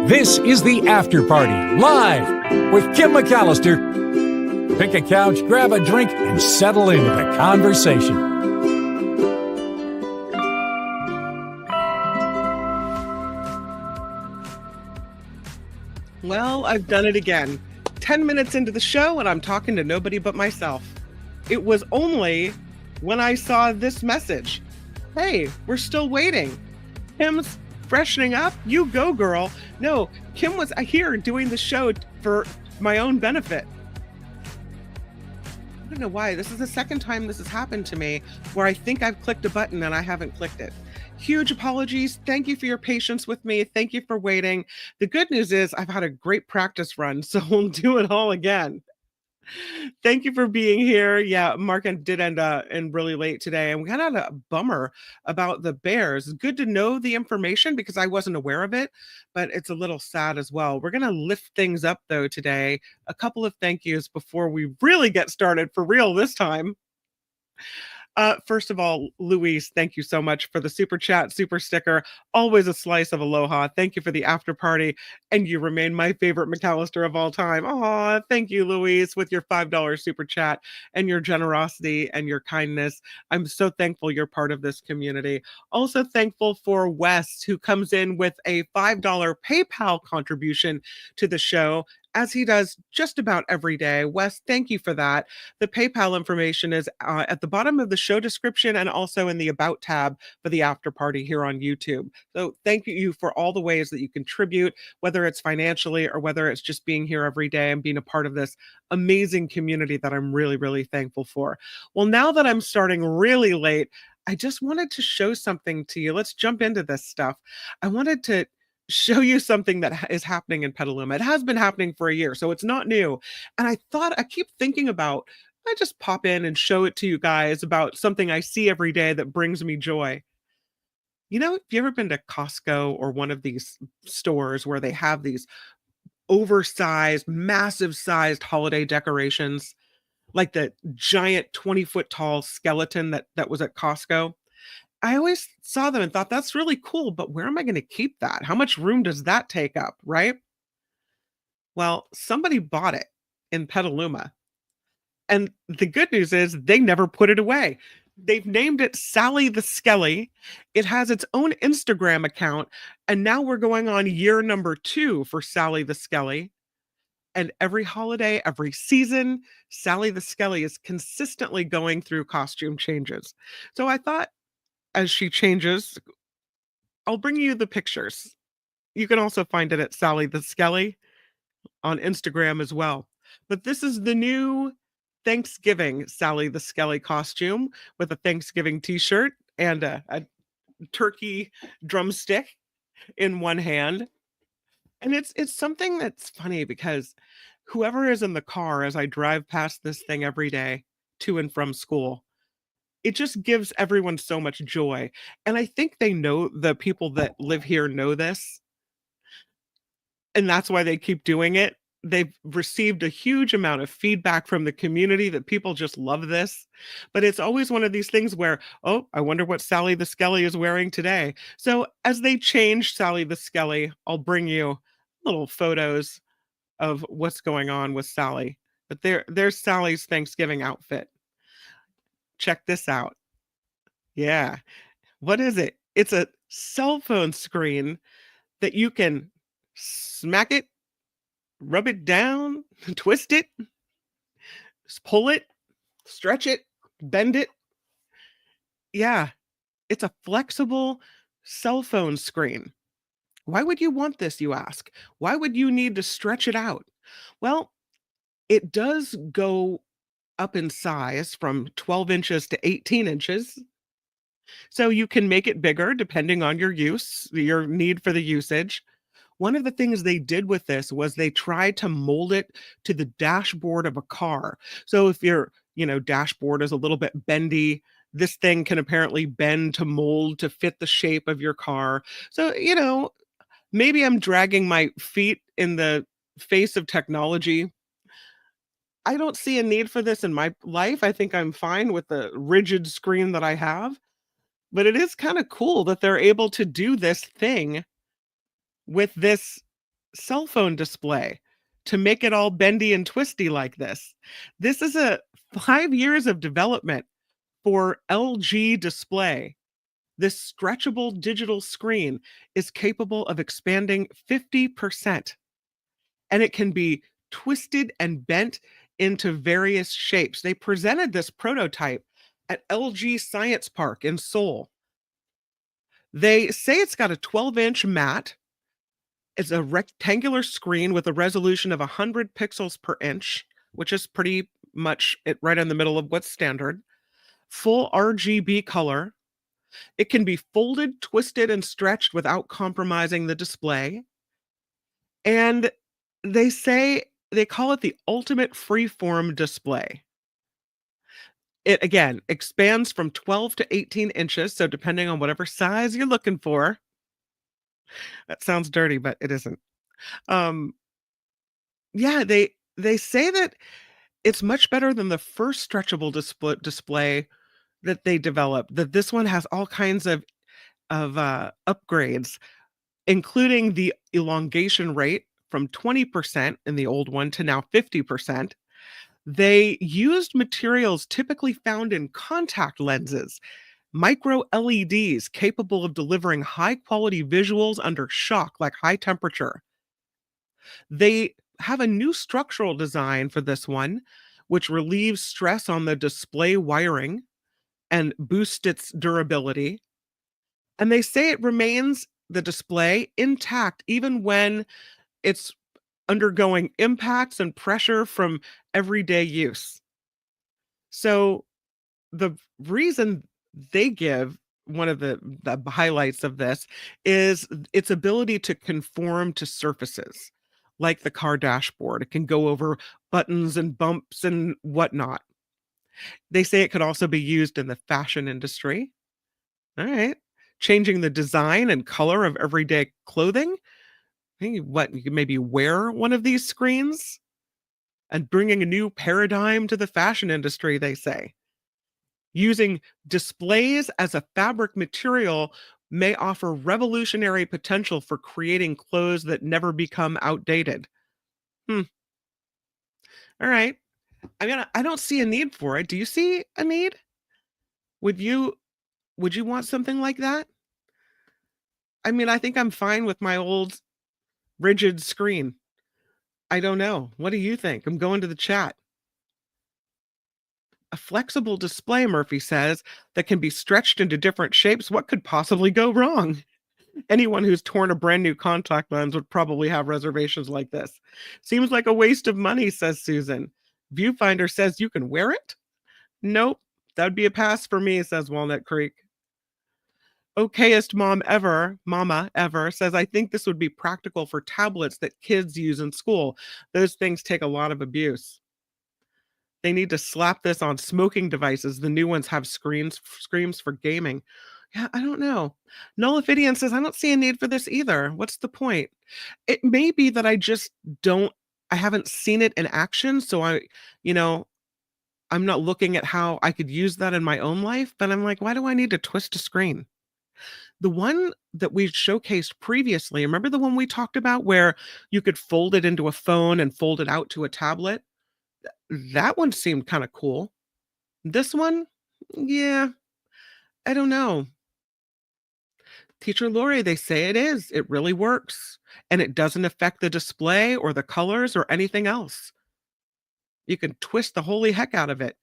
This is the After Party, live with Kim McAllister. Pick a couch, grab a drink, and settle into the conversation. Well, I've done it again. 10 minutes into the show, and I'm talking to nobody but myself. It was only when I saw this message. Hey, we're still waiting. Kim's freshening up. You go, girl. No, Kim was here doing the show for my own benefit. I don't know why. This is the second time this has happened to me where I think I've clicked a button and I haven't clicked it. Huge apologies. Thank you for your patience with me. Thank you for waiting. The good news is I've had a great practice run, so we'll do it all again. Thank you for being here. Yeah, Mark did end in really late today, and we kind of had a bummer about the Bears. It's good to know the information because I wasn't aware of it, but it's a little sad as well. We're going to lift things up, though, today. A couple of thank yous before we really get started for real this time. First of all, Luis, thank you so much for the super chat, super sticker. Always a slice of aloha. Thank you for the after party. And you remain my favorite McAllister of all time. Aw, thank you, Luis, with your $5 super chat and your generosity and your kindness. I'm so thankful you're part of this community. Also thankful for Wes, who comes in with a $5 PayPal contribution to the show, as he does just about every day. Wes, thank you for that. The PayPal information is at the bottom of the show description and also in the About tab for the after party here on YouTube. So thank you for all the ways that you contribute, whether it's financially or whether it's just being here every day and being a part of this amazing community that I'm really, really thankful for. Well, now that I'm starting really late, I just wanted to show something to you. Let's jump into this stuff. I wanted to show you something that is happening in Petaluma. It has been happening for a year, so it's not new. And I keep thinking about, I just pop in and show it to you guys about something I see every day that brings me joy. You know, have you ever been to Costco or one of these stores where they have these oversized, massive sized holiday decorations, like the giant 20-foot tall skeleton that was at Costco? I always saw them and thought, that's really cool, but where am I going to keep that? How much room does that take up, right? Well, somebody bought it in Petaluma. And the good news is they never put it away. They've named it Sally the Skelly. It has its own Instagram account. And now we're going on year number 2 for Sally the Skelly. And every holiday, every season, Sally the Skelly is consistently going through costume changes. So I thought, as she changes, I'll bring you the pictures. You can also find it at Sally the Skelly on Instagram as well. But this is the new Thanksgiving Sally the Skelly costume with a Thanksgiving t-shirt and a turkey drumstick in one hand. And it's something that's funny because whoever is in the car as I drive past this thing every day to and from school, it just gives everyone so much joy. And I think they know, the people that live here know this. And that's why they keep doing it. They've received a huge amount of feedback from the community that people just love this. But it's always one of these things where, oh, I wonder what Sally the Skelly is wearing today. So as they change Sally the Skelly, I'll bring you little photos of what's going on with Sally. But there's Sally's Thanksgiving outfit. Check this out. Yeah. What is it? It's a cell phone screen that you can smack it, rub it down, twist it, pull it, stretch it, bend it. Yeah. It's a flexible cell phone screen. Why would you want this, you ask? Why would you need to stretch it out? Well, it does go up in size from 12 inches to 18 inches. So you can make it bigger depending on your use, your need for the usage. One of the things they did with this was they tried to mold it to the dashboard of a car. So if your, dashboard is a little bit bendy, this thing can apparently bend to mold to fit the shape of your car. So, maybe I'm dragging my feet in the face of technology. I don't see a need for this in my life. I think I'm fine with the rigid screen that I have. But it is kind of cool that they're able to do this thing with this cell phone display to make it all bendy and twisty like this. This is a 5 years of development for LG display. This stretchable digital screen is capable of expanding 50%, and it can be twisted and bent into various shapes. They presented this prototype at LG Science Park in Seoul. They say it's got a 12-inch mat. It's a rectangular screen with a resolution of 100 pixels per inch, which is pretty much it right in the middle of what's standard. Full RGB color. It can be folded, twisted, and stretched without compromising the display. And they say they call it the ultimate freeform display. It again expands from 12 to 18 inches, so depending on whatever size you're looking for. That sounds dirty, but it isn't. Um, yeah, they say that it's much better than the first stretchable display that they developed. That this one has all kinds of upgrades, including the elongation rate from 20% in the old one to now 50%. They used materials typically found in contact lenses, micro LEDs capable of delivering high quality visuals under shock, like high temperature. They have a new structural design for this one, which relieves stress on the display wiring and boosts its durability. And they say it remains the display intact even when it's undergoing impacts and pressure from everyday use. So the reason they give, one of the highlights of this, is its ability to conform to surfaces like the car dashboard. It can go over buttons and bumps and whatnot. They say it could also be used in the fashion industry. All right. Changing the design and color of everyday clothing. Hey, what, you could maybe wear one of these screens and bringing a new paradigm to the fashion industry, they say. Using displays as a fabric material may offer revolutionary potential for creating clothes that never become outdated. Hmm. All right. I mean, I don't see a need for it. Do you see a need? Would you would you want something like that? I mean, I think I'm fine with my old rigid screen. I don't know. What do you think? I'm going to the chat. A flexible display, Murphy says, that can be stretched into different shapes. What could possibly go wrong? Anyone who's torn a brand new contact lens would probably have reservations like this. Seems like a waste of money, says Susan. Viewfinder says you can wear it? Nope. That'd be a pass for me, says Walnut Creek. Okayest mama ever says, I think this would be practical for tablets that kids use in school. Those things take a lot of abuse. They need to slap this on smoking devices. The new ones have screens for gaming. Yeah, I don't know. Nullifidian says, I don't see a need for this either. What's the point? It may be that I haven't seen it in action. So you know, I'm not looking at how I could use that in my own life, but I'm like, why do I need to twist a screen? The one that we showcased previously, remember the one we talked about where you could fold it into a phone and fold it out to a tablet? That one seemed kind of cool. This one, yeah, I don't know. Teacher Lori, they say it is. It really works. And it doesn't affect the display or the colors or anything else. You can twist the holy heck out of it.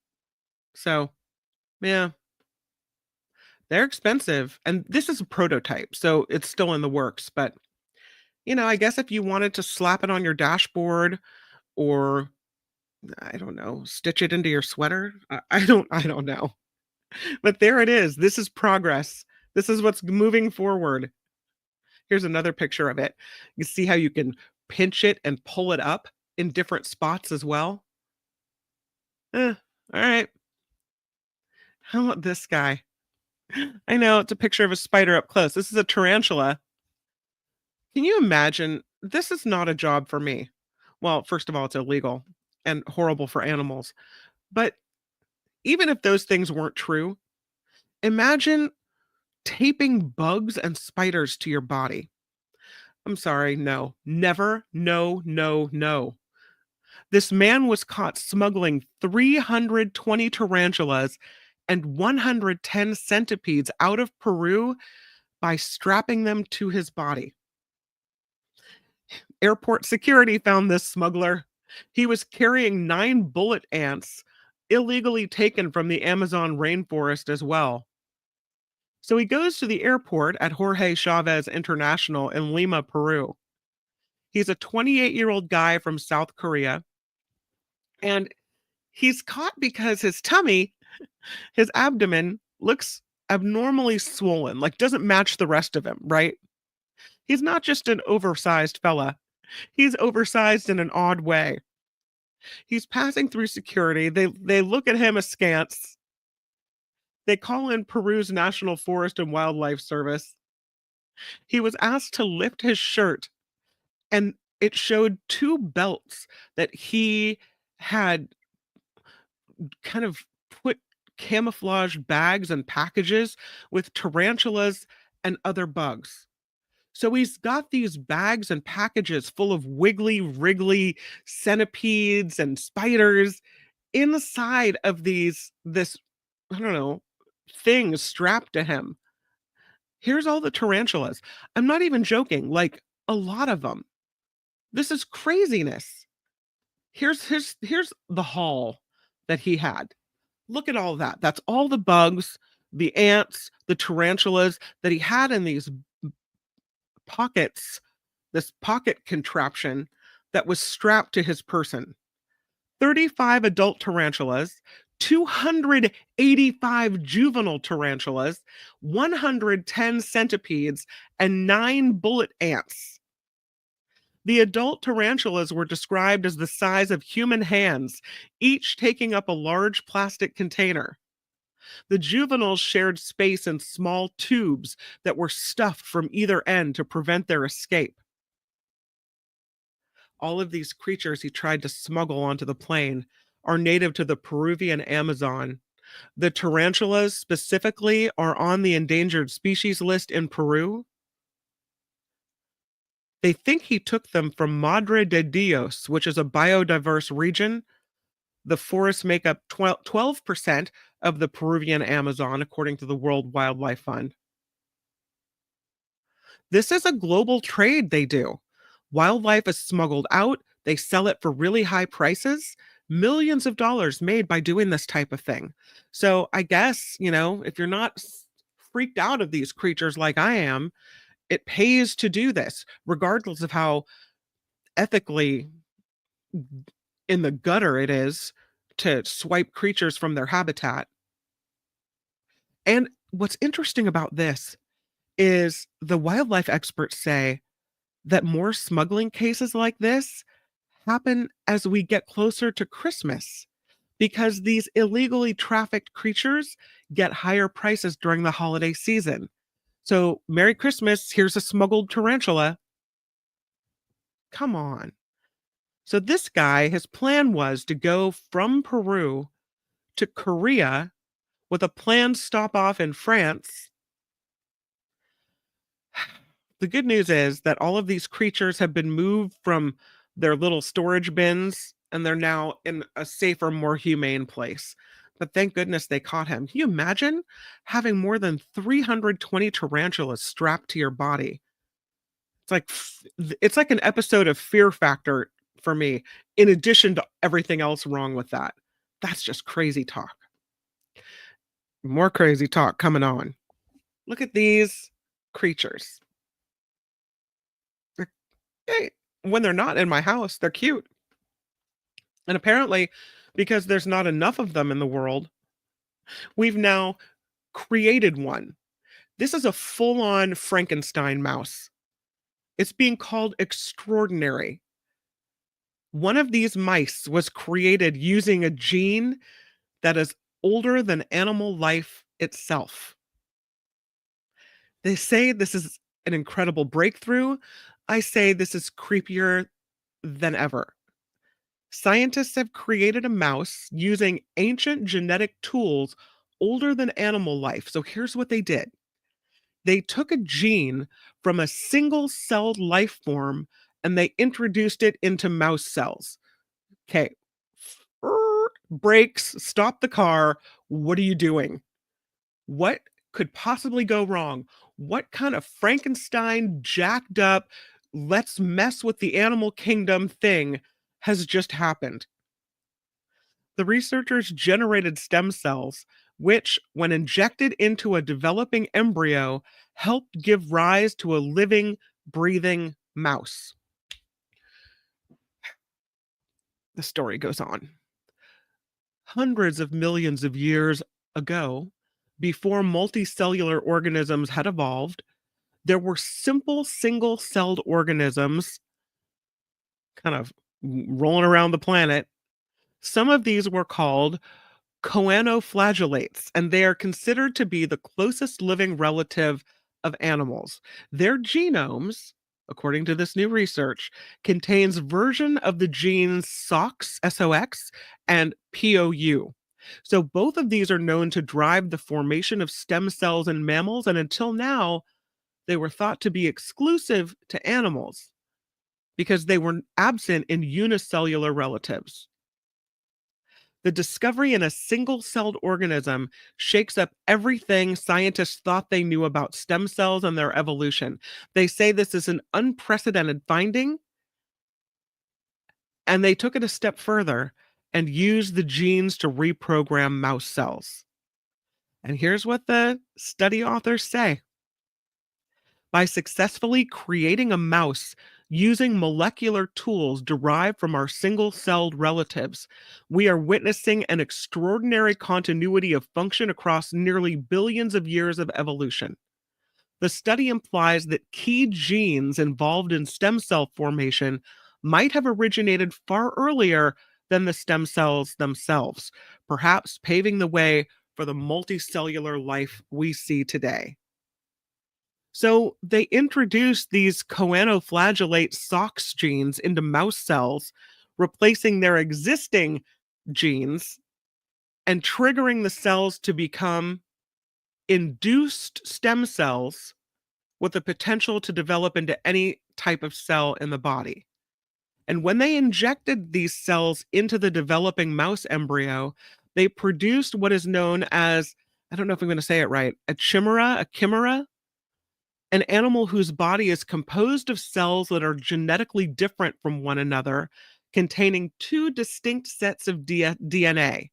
So, yeah, they're expensive. And this is a prototype, so it's still in the works. But, I guess if you wanted to slap it on your dashboard or, I don't know, stitch it into your sweater, I don't know. But there it is. This is progress. This is what's moving forward. Here's another picture of it. You see how you can pinch it and pull it up in different spots as well? All right. How about this guy? I know it's a picture of a spider up close. This is a tarantula. Can you imagine? This is not a job for me. Well, first of all, it's illegal and horrible for animals. But even if those things weren't true, imagine taping bugs and spiders to your body. I'm sorry, no. Never, no, no, no. This man was caught smuggling 320 tarantulas and 110 centipedes out of Peru by strapping them to his body. Airport security found this smuggler. He was carrying 9 bullet ants, illegally taken from the Amazon rainforest as well. So he goes to the airport at Jorge Chavez International in Lima, Peru. He's a 28-year-old guy from South Korea, and he's caught because his tummy, his abdomen, looks abnormally swollen, like doesn't match the rest of him, right? He's not just an oversized fella. He's oversized in an odd way. He's passing through security. They look at him askance. They call in Peru's National Forest and Wildlife Service. He was asked to lift his shirt, and it showed 2 belts that he had kind of put camouflage bags and packages with tarantulas and other bugs. So he's got these bags and packages full of wiggly, wriggly centipedes and spiders inside of this, I don't know, thing strapped to him. Here's all the tarantulas. I'm not even joking, like a lot of them. This is craziness. Here's the haul that he had. Look at all that. That's all the bugs, the ants, the tarantulas that he had in these pockets, this pocket contraption that was strapped to his person. 35 adult tarantulas, 285 juvenile tarantulas, 110 centipedes, and 9 bullet ants. The adult tarantulas were described as the size of human hands, each taking up a large plastic container. The juveniles shared space in small tubes that were stuffed from either end to prevent their escape. All of these creatures he tried to smuggle onto the plane are native to the Peruvian Amazon. The tarantulas specifically are on the endangered species list in Peru. They think he took them from Madre de Dios, which is a biodiverse region. The forests make up 12% of the Peruvian Amazon, according to the World Wildlife Fund. This is a global trade they do. Wildlife is smuggled out, they sell it for really high prices, millions of dollars made by doing this type of thing. So I guess, if you're not freaked out of these creatures like I am, it pays to do this, regardless of how ethically in the gutter it is to swipe creatures from their habitat. And what's interesting about this is the wildlife experts say that more smuggling cases like this happen as we get closer to Christmas because these illegally trafficked creatures get higher prices during the holiday season. So, Merry Christmas, here's a smuggled tarantula. Come on. So this guy, his plan was to go from Peru to Korea with a planned stop off in France. The good news is that all of these creatures have been moved from their little storage bins and they're now in a safer, more humane place. But thank goodness they caught him. Can you imagine having more than 320 tarantulas strapped to your body? It's like an episode of Fear Factor for me, in addition to everything else wrong with that. That's just crazy talk. More crazy talk coming on. Look at these creatures. Hey, when they're not in my house, they're cute. And apparently, because there's not enough of them in the world, we've now created one. This is a full-on Frankenstein mouse. It's being called extraordinary. One of these mice was created using a gene that is older than animal life itself. They say this is an incredible breakthrough. I say this is creepier than ever. Scientists have created a mouse using ancient genetic tools older than animal life. So here's what they did. They took a gene from a single-celled life form and they introduced it into mouse cells. Okay. Brakes, stop the car. What are you doing? What could possibly go wrong? What kind of Frankenstein jacked up, let's mess with the animal kingdom thing has just happened? The researchers generated stem cells, which, when injected into a developing embryo, helped give rise to a living, breathing mouse. The story goes on. Hundreds of millions of years ago, before multicellular organisms had evolved, there were simple single celled organisms kind of rolling around the planet. Some of these were called choanoflagellates, and they are considered to be the closest living relative of animals. Their genomes, according to this new research, contains version of the genes SOX, SOX, and POU. So both of these are known to drive the formation of stem cells in mammals, and until now, they were thought to be exclusive to animals because they were absent in unicellular relatives. The discovery in a single celled organism shakes up everything scientists thought they knew about stem cells and their evolution. They say this is an unprecedented finding, and they took it a step further and used the genes to reprogram mouse cells. And here's what the study authors say. By successfully creating a mouse using molecular tools derived from our single celled relatives, we are witnessing an extraordinary continuity of function across nearly billions of years of evolution. The study implies that key genes involved in stem cell formation might have originated far earlier than the stem cells themselves, perhaps paving the way for the multicellular life we see today. So they introduced these choanoflagellate SOX genes into mouse cells, replacing their existing genes and triggering the cells to become induced stem cells with the potential to develop into any type of cell in the body. And when they injected these cells into the developing mouse embryo, they produced what is known as, I don't know if I'm going to say it right, a chimera, an animal whose body is composed of cells that are genetically different from one another, containing two distinct sets of DNA.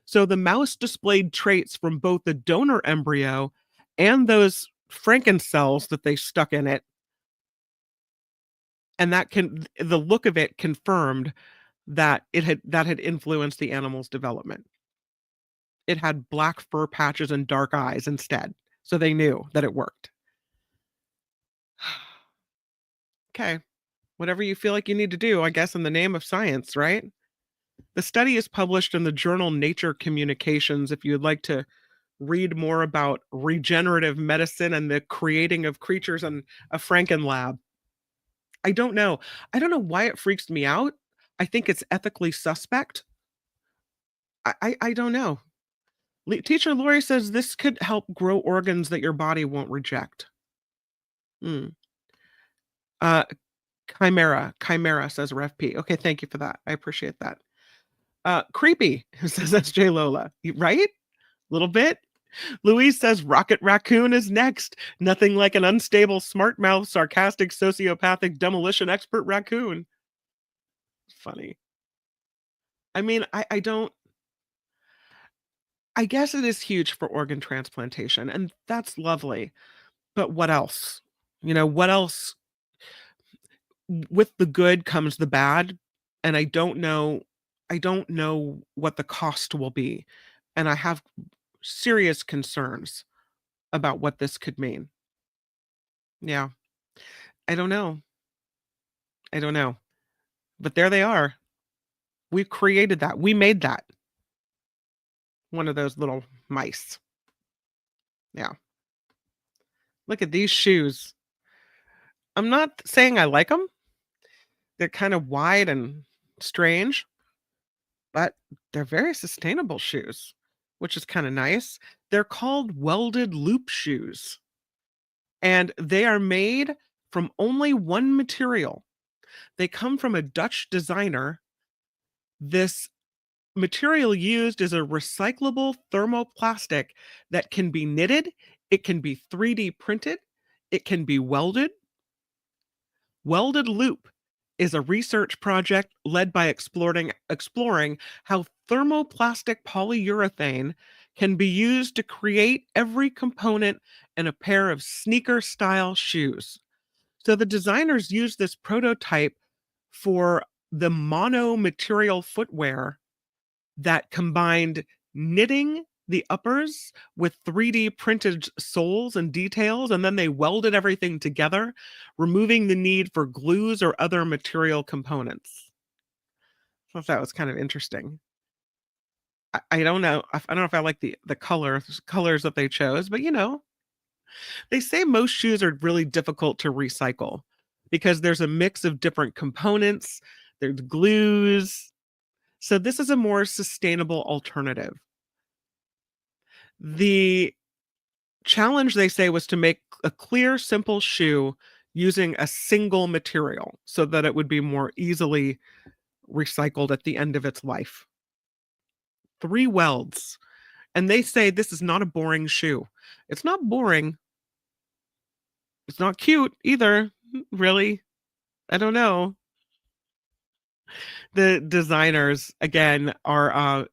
So the mouse displayed traits from both the donor embryo and those Franken cells that they stuck in it. And the look of it confirmed that had influenced the animal's development. It had black fur patches and dark eyes instead. So they knew that it worked. Okay. Whatever you feel like you need to do, I guess, in the name of science, right? The study is published in the journal Nature Communications if you'd like to read more about regenerative medicine and the creating of creatures in a Franken lab. I don't know. I don't know why it freaks me out. I think it's ethically suspect. I don't know. Teacher Lori says this could help grow organs that your body won't reject. Hmm. Uh, Chimera, says Ref P. Okay, thank you for that. I appreciate that. Creepy, says SJ Lola. Right? A little bit. Louise says Rocket Raccoon is next. Nothing like an unstable, smart mouth, sarcastic, sociopathic, demolition expert raccoon. Funny. I mean, I don't. I guess it is huge for organ transplantation, and that's lovely. But what else? What else? With the good comes the bad, and I don't know what the cost will be, and I have serious concerns about what this could mean. Yeah, I don't know. I don't know. But there they are. We created that. We made that. One of those little mice. Yeah. Look at these shoes. I'm not saying I like them. They're kind of wide and strange, but they're very sustainable shoes, which is kind of nice. They're called welded loop shoes. And they are made from only one material. They come from a Dutch designer. This material used is a recyclable thermoplastic that can be knitted, it can be 3D printed, it can be welded. Welded Loop is a research project led by exploring how thermoplastic polyurethane can be used to create every component in a pair of sneaker-style shoes. So the designers used this prototype for the mono-material footwear that combined knitting the uppers with 3D printed soles and details, and then they welded everything together, removing the need for glues or other material components. So I thought that was kind of interesting. I don't know. I don't know if I like the colors that they chose, but they say most shoes are really difficult to recycle because there's a mix of different components, there's glues. So this is a more sustainable alternative. The challenge, they say, was to make a clear, simple shoe using a single material so that it would be more easily recycled at the end of its life. 3 welds. And they say this is not a boring shoe. It's not boring. It's not cute either. Really? I don't know. The designers again are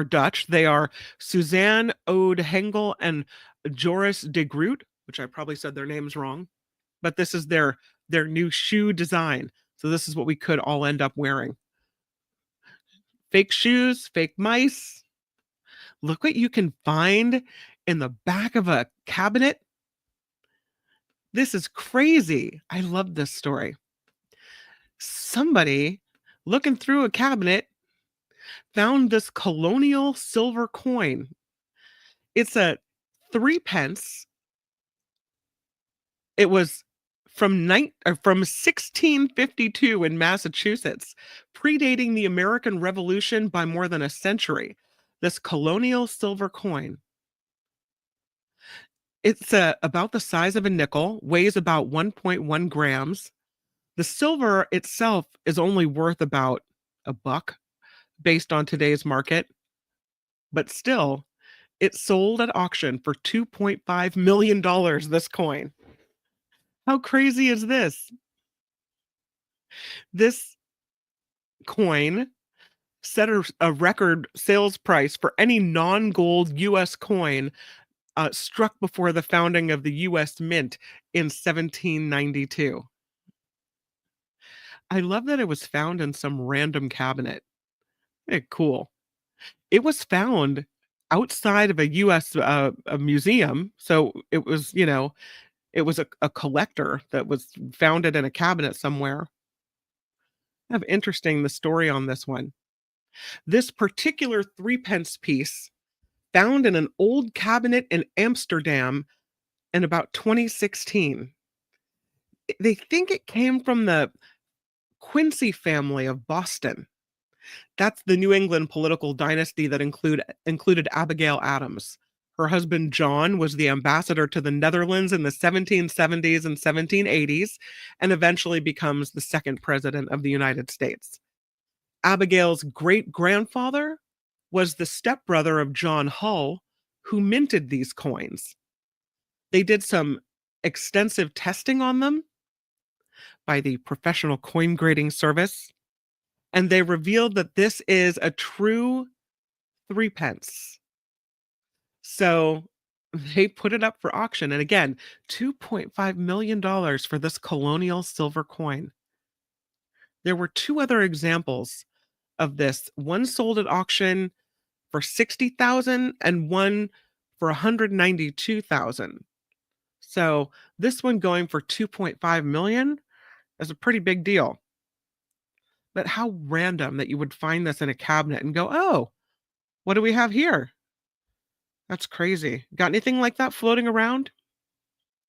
Dutch. They are Suzanne Ode Hengel and Joris de Groot, which I probably said their names wrong, but this is their new shoe design. So this is what we could all end up wearing. Fake shoes, fake mice. Look what you can find in the back of a cabinet. This is crazy. I love this story. Somebody looking through a cabinet found this Colonial silver coin. It's a 3 pence. It was from 1652 in Massachusetts, predating the American Revolution by more than a century. This Colonial silver coin. It's about the size of a nickel, weighs about 1.1 grams. The silver itself is only worth about $1 based on today's market, but still, it sold at auction for $2.5 million, this coin. How crazy is this? This coin set a record sales price for any non-gold U.S. coin struck before the founding of the U.S. Mint in 1792. I love that it was found in some random cabinet. Cool. It was found outside of a U.S. A museum, so it was, it was a collector that was founded in a cabinet somewhere. Kind of interesting, the story on this one. This particular 3 pence piece, found in an old cabinet in Amsterdam in about 2016. They think it came from the Quincy family of Boston. That's the New England political dynasty that included Abigail Adams. Her husband John was the ambassador to the Netherlands in the 1770s and 1780s, and eventually becomes the second president of the United States. Abigail's great-grandfather was the stepbrother of John Hull, who minted these coins. They did some extensive testing on them by the Professional Coin Grading Service, and they revealed that this is a true 3 pence. So they put it up for auction, and again, $2.5 million for this Colonial silver coin. There were 2 other examples of this. One sold at auction for $60,000 and one for $192,000. So this one going for $2.5 million is a pretty big deal. But how random that you would find this in a cabinet and go, oh, what do we have here? That's crazy. Got anything like that floating around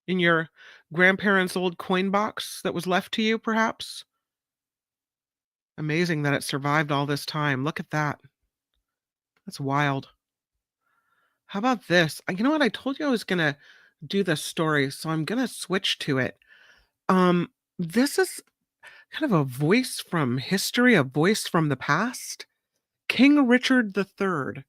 in your grandparents' old coin box that was left to you, perhaps? Amazing that it survived all this time. Look at that. That's wild. How about this? You know what? I told you I was going to do this story, so I'm gonna switch to it. This is kind of a voice from history, a voice from the past. King Richard III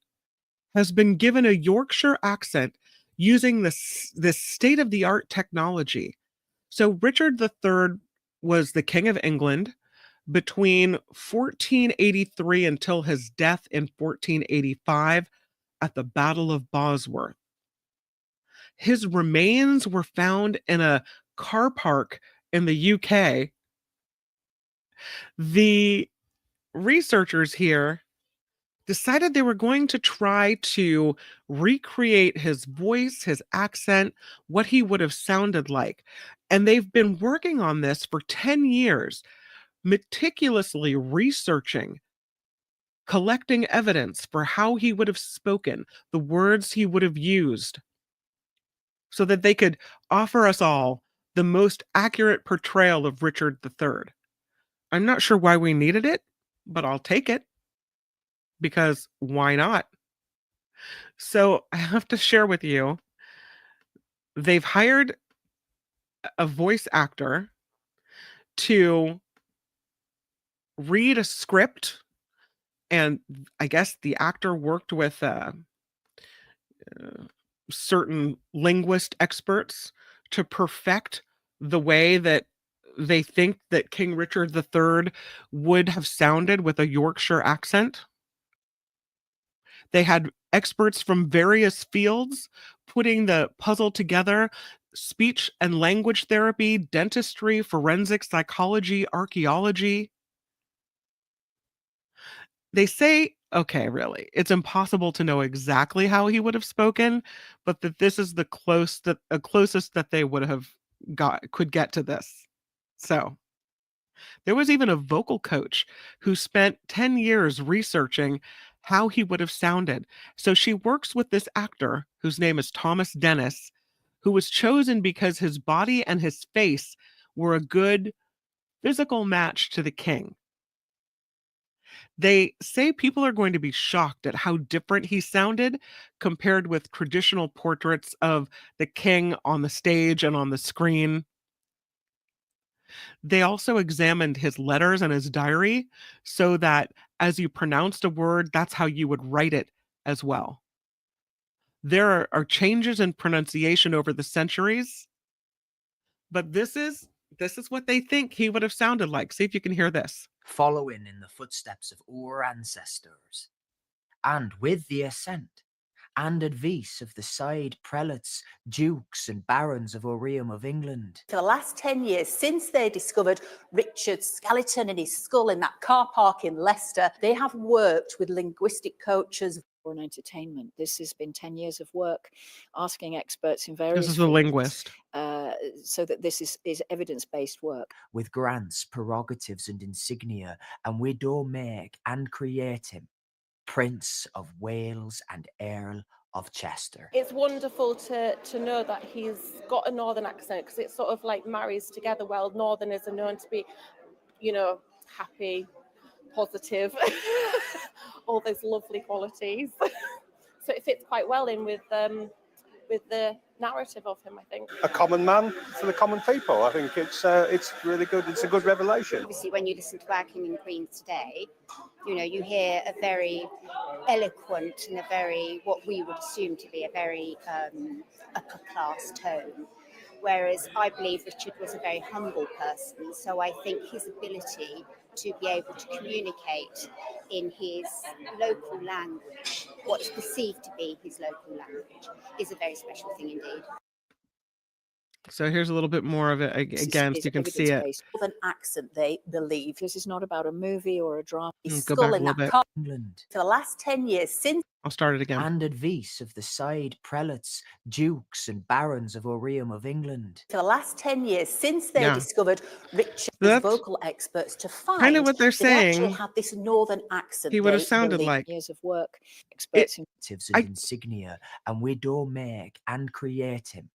has been given a Yorkshire accent using this state-of-the-art technology. So Richard III was the King of England between 1483 until his death in 1485 at the Battle of Bosworth. His remains were found in a car park in the UK. The researchers here decided they were going to try to recreate his voice, his accent, what he would have sounded like. And they've been working on this for 10 years, meticulously researching, collecting evidence for how he would have spoken, the words he would have used, so that they could offer us all the most accurate portrayal of Richard III. I'm not sure why we needed it, but I'll take it because why not? So I have to share with you, they've hired a voice actor to read a script, and I guess the actor worked with certain linguist experts to perfect the way that they think that King Richard III would have sounded with a Yorkshire accent. They had experts from various fields putting the puzzle together: speech and language therapy, dentistry, forensic psychology, archaeology. They say, okay, really, it's impossible to know exactly how he would have spoken, but that this is the closest that they would have could get to this. So there was even a vocal coach who spent 10 years researching how he would have sounded. So she works with this actor whose name is Thomas Dennis, who was chosen because his body and his face were a good physical match to the king. They say people are going to be shocked at how different he sounded compared with traditional portraits of the king on the stage and on the screen. They also examined his letters and his diary so that as you pronounced a word, that's how you would write it as well. There are changes in pronunciation over the centuries, but this is what they think he would have sounded like. See if you can hear this. Following in the footsteps of our ancestors, and with the ascent and advice of the side prelates, dukes and barons of our realm of England. For the last 10 years, since they discovered Richard's skeleton and his skull in that car park in Leicester, they have worked with linguistic coaches for an entertainment. This has been 10 years of work, asking experts in various This is a fields, linguist. so that this is evidence-based work. With grants, prerogatives and insignia, and we do make and create him Prince of Wales and Earl of Chester. It's wonderful to know that he's got a northern accent, because it sort of like marries together well. Northerners are known to be, you know, happy, positive, all those lovely qualities. So it fits quite well in with the narrative of him, I think. A common man for the common people. I think it's really good. It's a good revelation. Obviously, when you listen to our King and Queens today, you know, you hear a very eloquent and a very, what we would assume to be a very upper class tone. Whereas I believe Richard was a very humble person. So I think his ability to be able to communicate in his local language, what is perceived to be his local language, is a very special thing indeed. So here's a little bit more of it again, so you can see it. with an accent, they believe. This is not about a movie or a drama. Go Skull back a in little that bit. car England. for the last 10 years, since I'll start it again. And advice of the side prelates, dukes and barons of our realm of England. for the last 10 years, since they Yeah. discovered Richard's That's vocal experts, to find kind of what they're that he actually saying had this northern accent. he would have they sounded believe. like. Years of work, experts in And I- insignia, and we do make and create him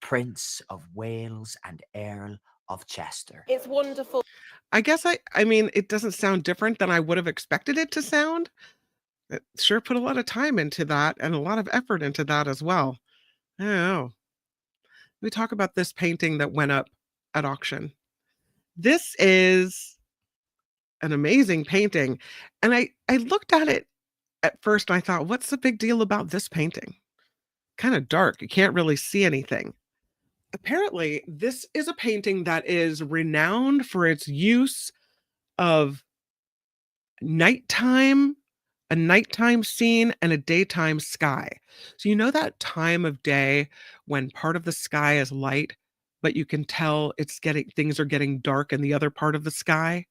Prince of Wales and Earl of Chester. It's wonderful. I guess I mean, it doesn't sound different than I would have expected it to sound. It sure put a lot of time into that and a lot of effort into that as well. I don't know. We talk about this painting that went up at auction. This is an amazing painting. And I looked at it at first and I thought, what's the big deal about this painting? Kind of dark. You can't really see anything. Apparently, this is a painting that is renowned for its use of nighttime, a nighttime scene, and a daytime sky. So, you know that time of day when part of the sky is light, but you can tell things are getting dark in the other part of the sky?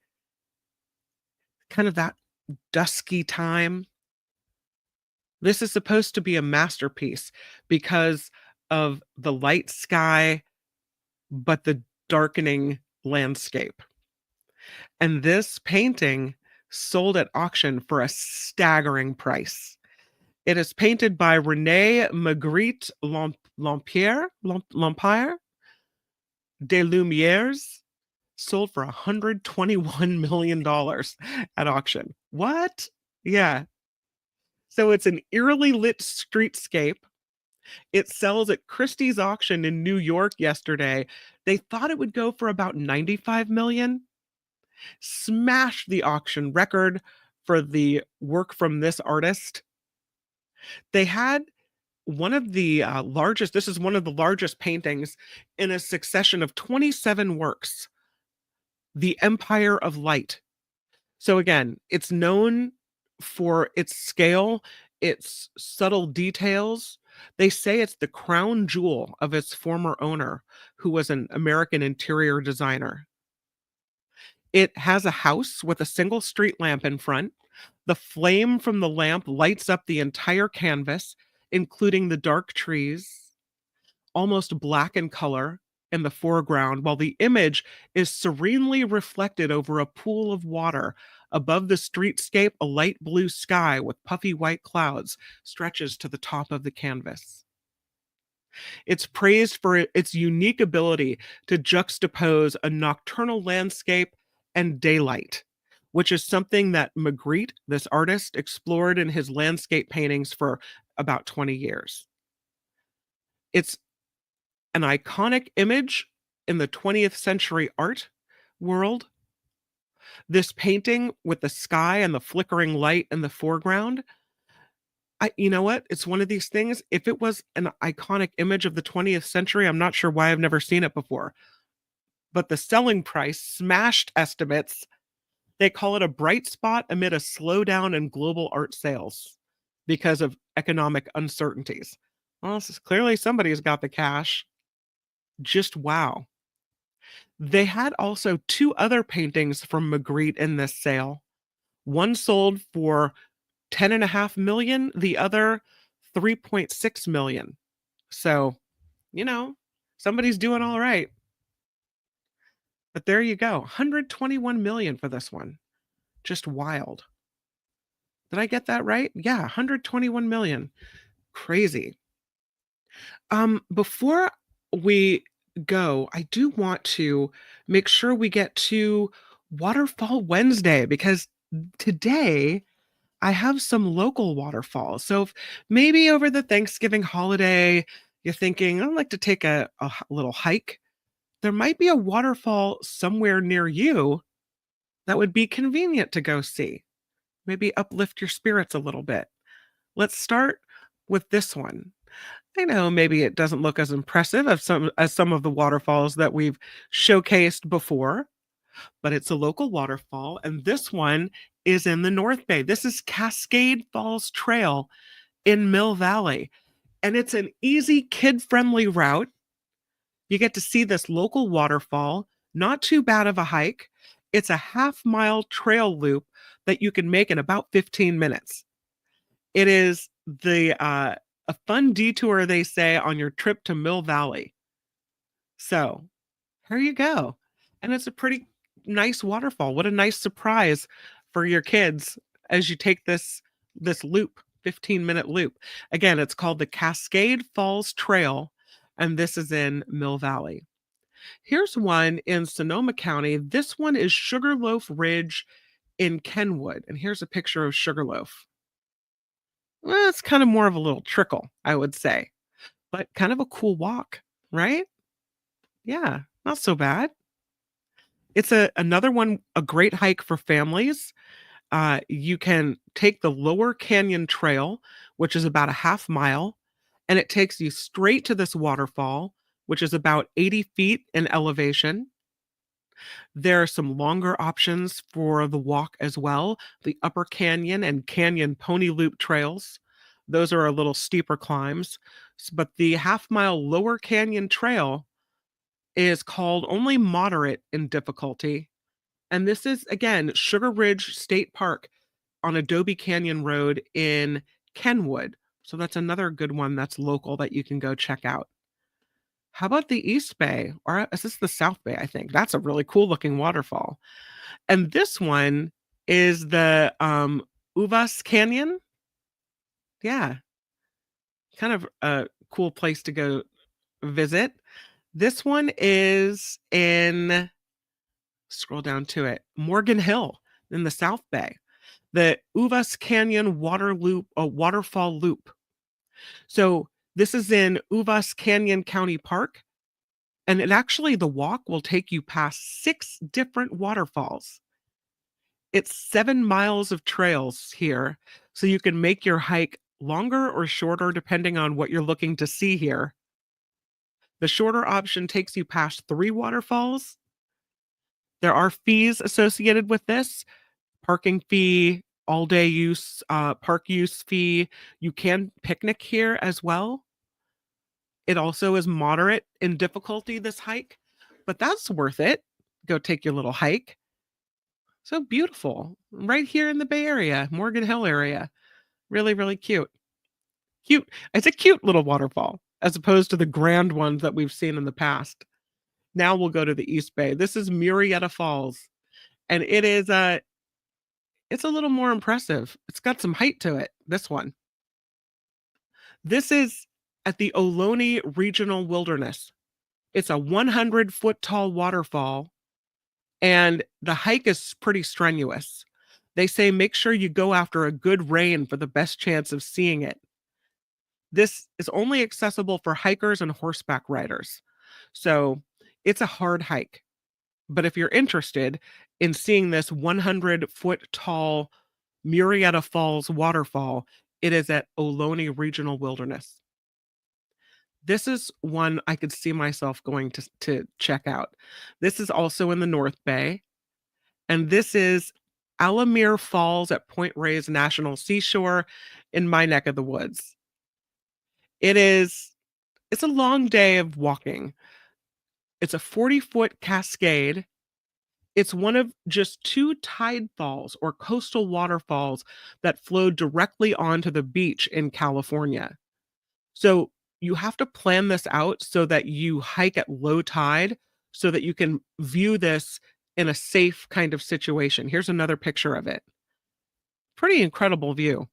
Kind of that dusky time. This is supposed to be a masterpiece because of the light sky, but the darkening landscape. And this painting sold at auction for a staggering price. It is painted by René Magritte Lampire des Lumières, sold for $121 million at auction. What? Yeah. So it's an eerily lit streetscape. It sells at Christie's auction in New York yesterday. They thought it would go for about $95 million. Smashed the auction record for the work from this artist. They had one of the largest, this is one of the largest paintings in a succession of 27 works, The Empire of Light. So again, it's known for its scale, its subtle details. They say it's the crown jewel of its former owner, who was an American interior designer. It has a house with a single street lamp in front. The flame from the lamp lights up the entire canvas, including the dark trees, almost black in color in the foreground, while the image is serenely reflected over a pool of water. Above the streetscape, a light blue sky with puffy white clouds stretches to the top of the canvas. It's praised for its unique ability to juxtapose a nocturnal landscape and daylight, which is something that Magritte, this artist, explored in his landscape paintings for about 20 years. It's an iconic image in the 20th century art world. This painting with the sky and the flickering light in the foreground, you know what? It's one of these things. If it was an iconic image of the 20th century, I'm not sure why I've never seen it before. But the selling price smashed estimates. They call it a bright spot amid a slowdown in global art sales because of economic uncertainties. Well, clearly somebody's got the cash. Just wow. They had also two other paintings from Magritte in this sale. One sold for $10.5 million, the other $3.6 million. So, somebody's doing all right. But there you go, $121 million for this one. Just wild. Did I get that right? Yeah, $121 million. Crazy. Before we go, I do want to make sure we get to Waterfall Wednesday, because today I have some local waterfalls. So if maybe over the Thanksgiving holiday, you're thinking, I'd like to take a little hike, there might be a waterfall somewhere near you that would be convenient to go see. Maybe uplift your spirits a little bit. Let's start with this one. I know maybe it doesn't look as impressive as some of the waterfalls that we've showcased before, but it's a local waterfall, and this one is in the North Bay. This is Cascade Falls Trail in Mill Valley, and it's an easy, kid-friendly route. You get to see this local waterfall, not too bad of a hike. It's a half-mile trail loop that you can make in about 15 minutes. It is a fun detour, they say, on your trip to Mill Valley. So, here you go. And it's a pretty nice waterfall. What a nice surprise for your kids as you take this loop, 15-minute loop. Again, it's called the Cascade Falls Trail, and this is in Mill Valley. Here's one in Sonoma County. This one is Sugarloaf Ridge in Kenwood. And here's a picture of Sugarloaf. Well, it's kind of more of a little trickle, I would say, but kind of a cool walk, right? Yeah, not so bad. It's another one, a great hike for families. You can take the Lower Canyon Trail, which is about a half mile, and it takes you straight to this waterfall, which is about 80 feet in elevation. There are some longer options for the walk as well. The Upper Canyon and Canyon Pony Loop trails. Those are a little steeper climbs. But the half mile Lower Canyon Trail is called only moderate in difficulty. And this is, again, Sugar Ridge State Park on Adobe Canyon Road in Kenwood. So that's another good one that's local that you can go check out. How about the East Bay? Or is this the South Bay? I think that's a really cool looking waterfall. And this one is the Uvas Canyon. Yeah, kind of a cool place to go visit. This one is in, scroll down to it, Morgan Hill in the South Bay. The Uvas Canyon Waterfall Loop. So this is in Uvas Canyon County Park. And the walk will take you past 6 different waterfalls. It's 7 miles of trails here, so you can make your hike longer or shorter depending on what you're looking to see here. The shorter option takes you past 3 waterfalls. There are fees associated with this, parking fee, all day use, park use fee. You can picnic here as well. It also is moderate in difficulty, this hike, but that's worth it. Go take your little hike. So beautiful. Right here in the Bay Area, Morgan Hill area. Really, really cute. Cute. It's a cute little waterfall as opposed to the grand ones that we've seen in the past. Now we'll go to the East Bay. This is Murrieta Falls, and it's a little more impressive. It's got some height to it, this one. This is at the Ohlone Regional Wilderness. It's a 100-foot tall waterfall, and the hike is pretty strenuous. They say make sure you go after a good rain for the best chance of seeing it. This is only accessible for hikers and horseback riders. So it's a hard hike. But if you're interested in seeing this 100-foot tall Murrieta Falls waterfall, it is at Ohlone Regional Wilderness. This is one I could see myself going to check out. This is also in the North Bay, and this is Alamere Falls at Point Reyes National Seashore in my neck of the woods. It's a long day of walking. It's a 40-foot cascade. It's one of just 2 tide falls or coastal waterfalls that flow directly onto the beach in California. So you have to plan this out so that you hike at low tide so that you can view this in a safe kind of situation. Here's another picture of it. Pretty incredible view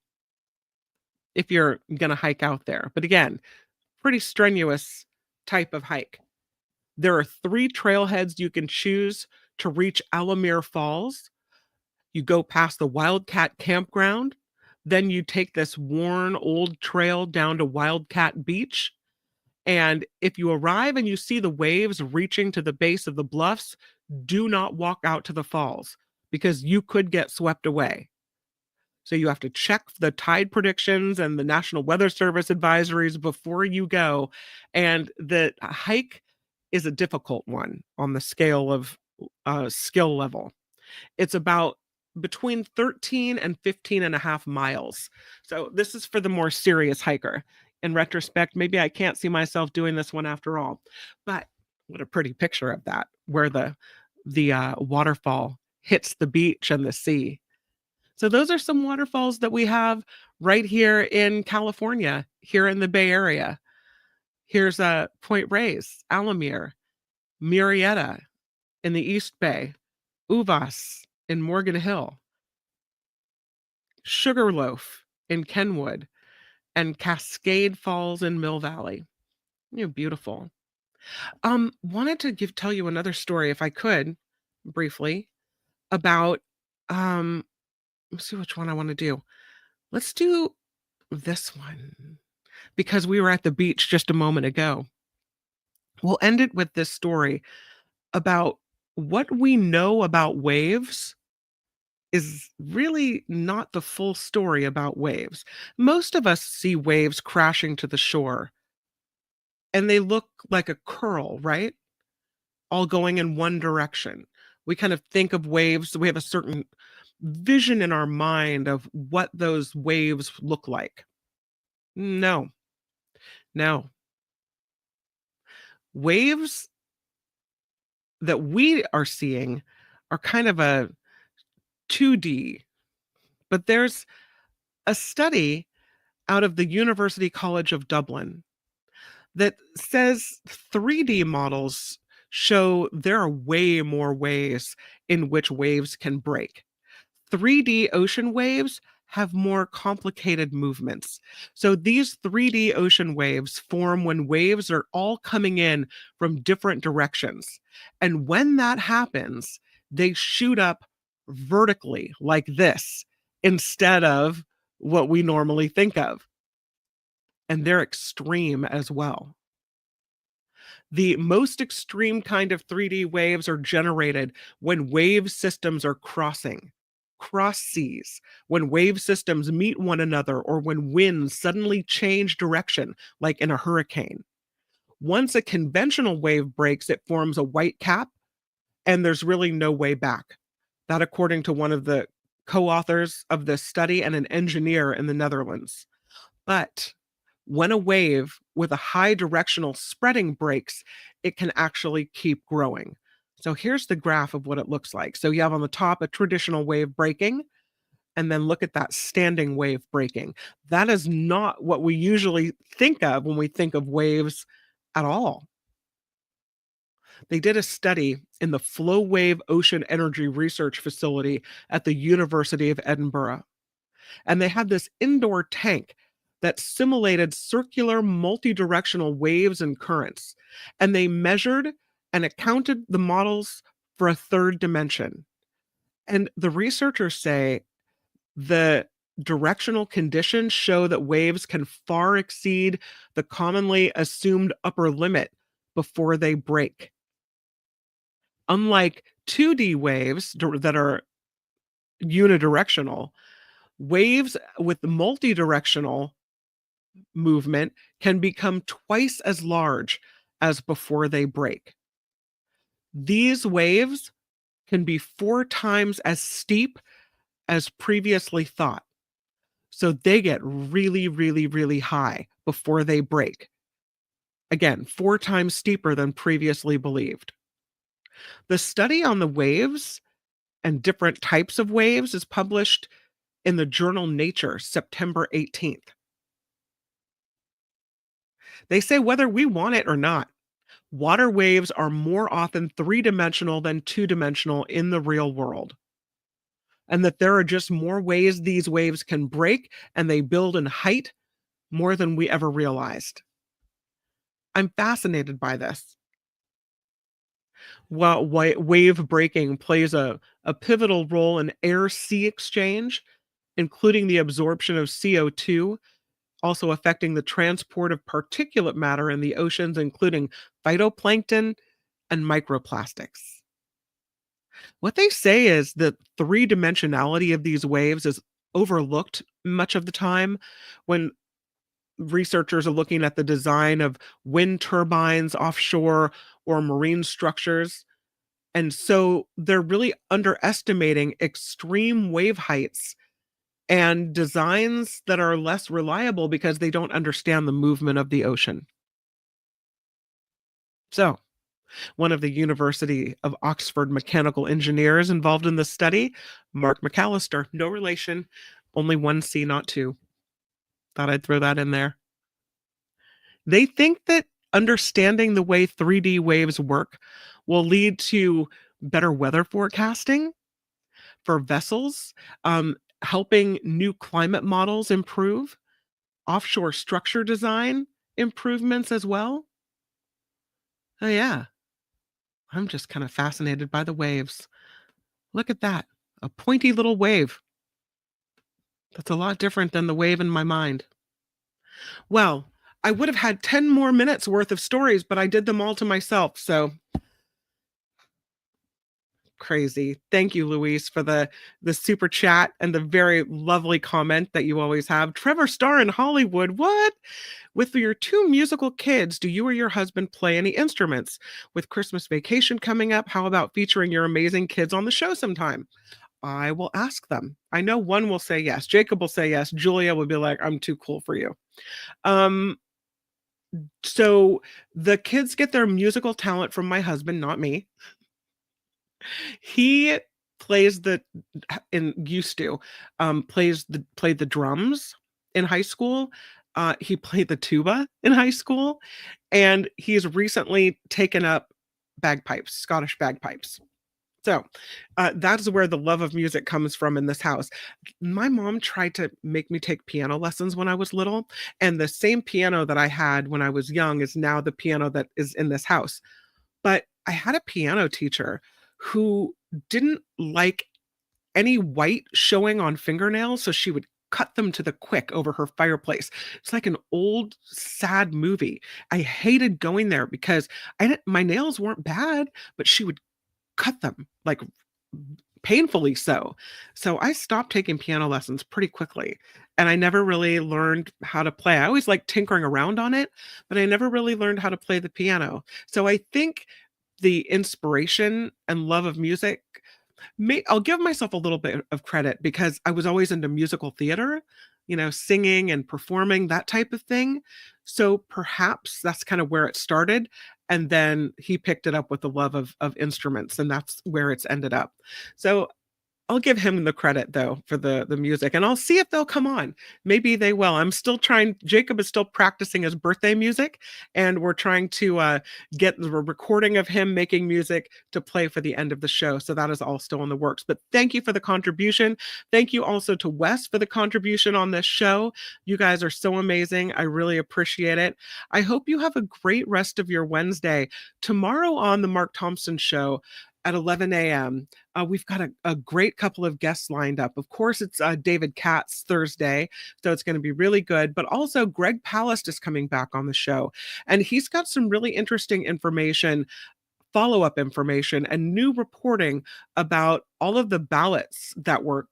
if you're going to hike out there. But again, pretty strenuous type of hike. There are 3 trailheads you can choose to reach Alamere Falls. You go past the Wildcat Campground. Then you take this worn old trail down to Wildcat Beach. And if you arrive and you see the waves reaching to the base of the bluffs, do not walk out to the falls because you could get swept away. So you have to check the tide predictions and the National Weather Service advisories before you go. And the hike is a difficult one on the scale of skill level. It's about between 13 and 15 and a half miles. So this is for the more serious hiker. In retrospect, maybe I can't see myself doing this one after all. But what a pretty picture of that, where the waterfall hits the beach and the sea. So those are some waterfalls that we have right here in California, here in the Bay Area. Here's Point Reyes, Alamere, Murrieta in the East Bay, Uvas in Morgan Hill, Sugarloaf in Kenwood, and Cascade Falls in Mill Valley. Beautiful. Wanted to tell you another story, if I could, briefly, about let's see which one I want to do. Let's do this one because we were at the beach just a moment ago. We'll end it with this story about what we know about waves is really not the full story about waves. Most of us see waves crashing to the shore, and they look like a curl, right? All going in one direction. We kind of think of waves, we have a certain vision in our mind of what those waves look like. No, no. Waves that we are seeing are kind of a 2D, but there's a study out of the University College of Dublin that says 3D models show there are way more ways in which waves can break. 3D ocean waves have more complicated movements. So these 3D ocean waves form when waves are all coming in from different directions. And when that happens, they shoot up vertically like this instead of what we normally think of. And they're extreme as well. The most extreme kind of 3D waves are generated when wave systems are cross seas, when wave systems meet one another, or when winds suddenly change direction, like in a hurricane. Once a conventional wave breaks, it forms a white cap, and there's really no way back. That, according to one of the co authors of this study and an engineer in the Netherlands. But when a wave with a high directional spreading breaks, it can actually keep growing. So here's the graph of what it looks like. So you have on the top a traditional wave breaking, and then look at that standing wave breaking. That is not what we usually think of when we think of waves at all. They did a study in the Flow Wave Ocean Energy Research Facility at the University of Edinburgh. And they had this indoor tank that simulated circular multi-directional waves and currents. And they measured and accounted the models for a third dimension. And the researchers say the directional conditions show that waves can far exceed the commonly assumed upper limit before they break. Unlike 2D waves that are unidirectional, waves with multi-directional movement can become twice as large as before they break. These waves can be 4 times as steep as previously thought. So they get really, really, really high before they break. Again, 4 times steeper than previously believed. The study on the waves and different types of waves is published in the journal Nature, September 18th. They say whether we want it or not, water waves are more often 3-dimensional than 2-dimensional in the real world. And that there are just more ways these waves can break, and they build in height more than we ever realized. I'm fascinated by this. While wave breaking plays a pivotal role in air-sea exchange, including the absorption of CO2, also affecting the transport of particulate matter in the oceans, including phytoplankton and microplastics. What they say is that 3-dimensionality of these waves is overlooked much of the time when researchers are looking at the design of wind turbines offshore or marine structures. And so they're really underestimating extreme wave heights and designs that are less reliable because they don't understand the movement of the ocean. So, one of the University of Oxford mechanical engineers involved in this study, Mark McAllister, no relation, only 1 C, not 2. Thought I'd throw that in there. They think that understanding the way 3D waves work will lead to better weather forecasting for vessels, helping new climate models improve, offshore structure design improvements as well. Oh, yeah. I'm just kind of fascinated by the waves. Look at that. A pointy little wave. That's a lot different than the wave in my mind. Well, I would have had 10 more minutes worth of stories, but I did them all to myself. So crazy. Thank you, Louise, for the super chat and the very lovely comment that you always have. Trevor Starr in Hollywood. What? With your 2 musical kids, do you or your husband play any instruments? With Christmas vacation coming up, how about featuring your amazing kids on the show sometime? I will ask them. I know one will say yes. Jacob will say yes. Julia will be like, I'm too cool for you. So the kids get their musical talent from my husband, not me. He plays played the drums in high school. He played the tuba in high school, and he's recently taken up bagpipes, Scottish bagpipes. So that's where the love of music comes from in this house. My mom tried to make me take piano lessons when I was little, and the same piano that I had when I was young is now the piano that is in this house. But I had a piano teacher who didn't like any white showing on fingernails, so she would cut them to the quick over her fireplace. It's like an old, sad movie. I hated going there because my nails weren't bad, but she would cut them, like, painfully so. So I stopped taking piano lessons pretty quickly, and I never really learned how to play. I always liked tinkering around on it, but I never really learned how to play the piano. So I think the inspiration and love of music, I'll give myself a little bit of credit because I was always into musical theater, singing and performing, that type of thing. So perhaps that's kind of where it started. And then he picked it up with the love of instruments, and that's where it's ended up. So I'll give him the credit, though, for the music, and I'll see if they'll come on. Maybe they will. I'm still trying. Jacob is still practicing his birthday music, and we're trying to get the recording of him making music to play for the end of the show. So that is all still in the works. But thank you for the contribution. Thank you also to Wes for the contribution on this show. You guys are so amazing. I really appreciate it. I hope you have a great rest of your Wednesday. Tomorrow on the Mark Thompson Show, at 11 a.m. We've got a great couple of guests lined up. Of course, it's David Katz Thursday, so it's going to be really good. But also, Greg Palast is coming back on the show, and he's got some really interesting information, follow-up information, and new reporting about all of the ballots that were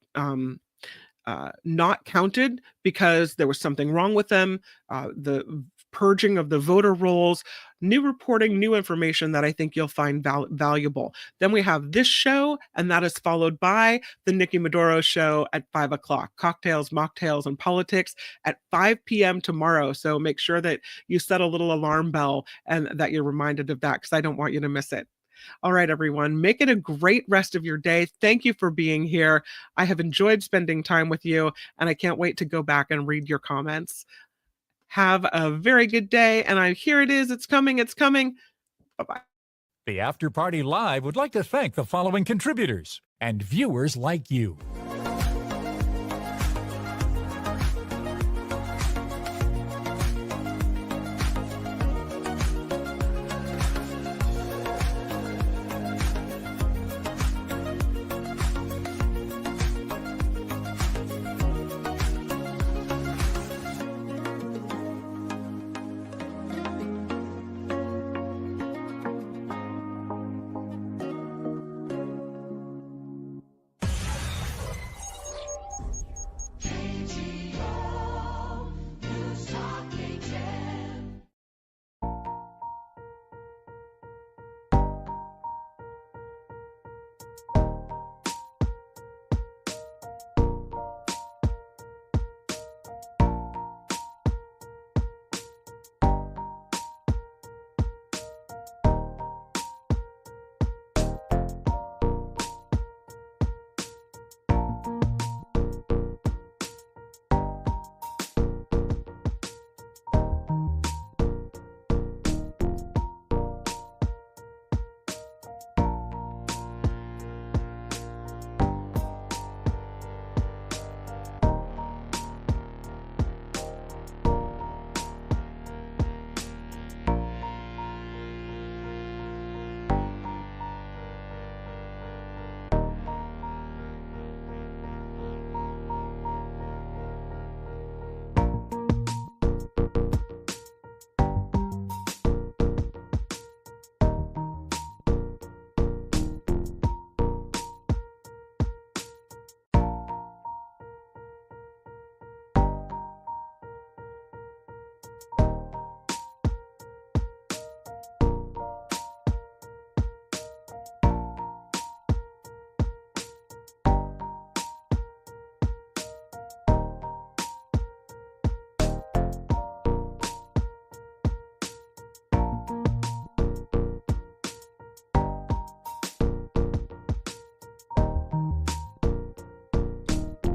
not counted because there was something wrong with them, the purging of the voter rolls, new reporting, new information that I think you'll find valuable. Then we have this show, and that is followed by the Nikki Maduro show at 5 o'clock. Cocktails, mocktails, and politics at 5 p.m. tomorrow. So make sure that you set a little alarm bell and that you're reminded of that, because I don't want you to miss it. All right, everyone, make it a great rest of your day. Thank you for being here. I have enjoyed spending time with you, and I can't wait to go back and read your comments. Have a very good day, and here it is. It's coming. It's coming. Bye-bye. The After Party Live would like to thank the following contributors and viewers like you.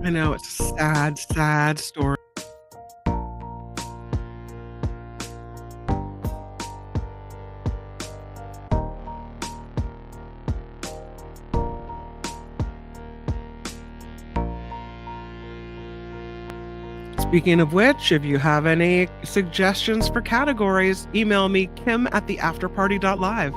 I know it's a sad, sad story. Speaking of which, if you have any suggestions for categories, email me kim@theafterparty.live.